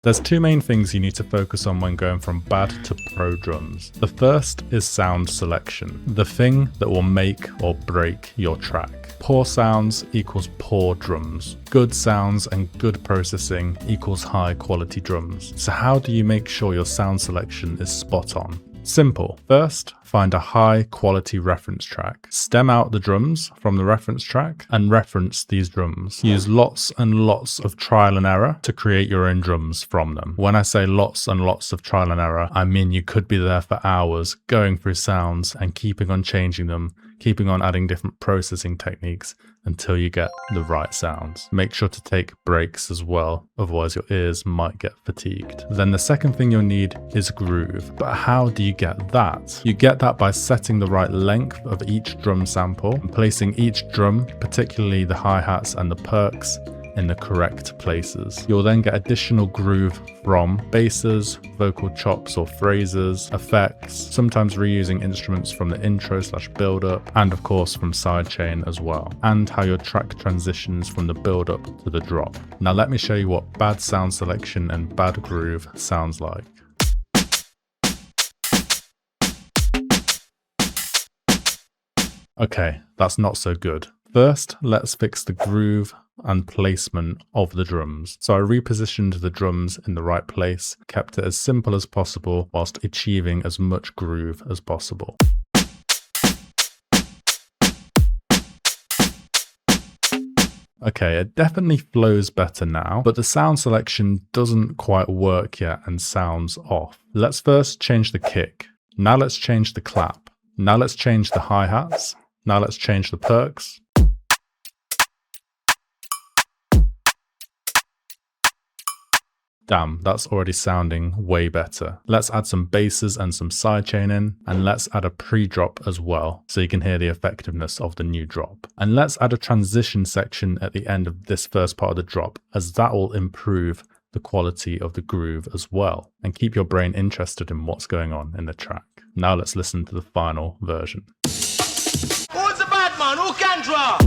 There's two main things you need to focus on when going from bad to pro drums. The first is sound selection, the thing that will make or break your track. Poor sounds equals poor drums. Good sounds and good processing equals high quality drums. So how do you make sure your sound selection is spot on? Simple. First, find a high quality reference track. Stem out the drums from the reference track and reference these drums. Use lots and lots of trial and error to create your own drums from them. When I say lots and lots of trial and error, I mean you could be there for hours going through sounds and keeping on changing them, keeping on adding different processing techniques until you get the right sounds. Make sure to take breaks as well, otherwise your ears might get fatigued. Then the second thing you'll need is groove. But how do you get that? You get that by setting the right length of each drum sample and placing each drum, particularly the hi-hats and the perks, in the correct places. You'll then get additional groove from basses, vocal chops or phrases, effects, sometimes reusing instruments from the intro/build-up, and of course from sidechain as well, and how your track transitions from the build-up to the drop. Now let me show you what bad sound selection and bad groove sounds like. Okay, that's not so good. First, let's fix the groove and placement of the drums. So I repositioned the drums in the right place, kept it as simple as possible whilst achieving as much groove as possible. Okay, it definitely flows better now, but the sound selection doesn't quite work yet and sounds off. Let's first change the kick. Now let's change the clap. Now let's change the hi-hats. Now let's change the perks. Damn, that's already sounding way better. Let's add some basses and some sidechain in, and let's add a pre-drop as well, so you can hear the effectiveness of the new drop. And let's add a transition section at the end of this first part of the drop, as that will improve the quality of the groove as well, and keep your brain interested in what's going on in the track. Now let's listen to the final version. Who's the bad man? Who can draw?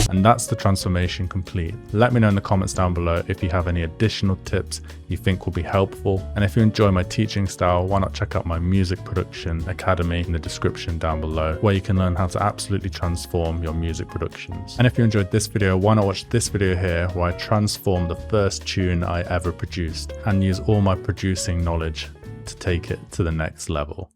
And that's the transformation complete. Let me know in the comments down below if you have any additional tips you think will be helpful. And if you enjoy my teaching style, why not check out my music production academy in the description down below, where you can learn how to absolutely transform your music productions. And if you enjoyed this video, why not watch this video here where I transform the first tune I ever produced and use all my producing knowledge to take it to the next level.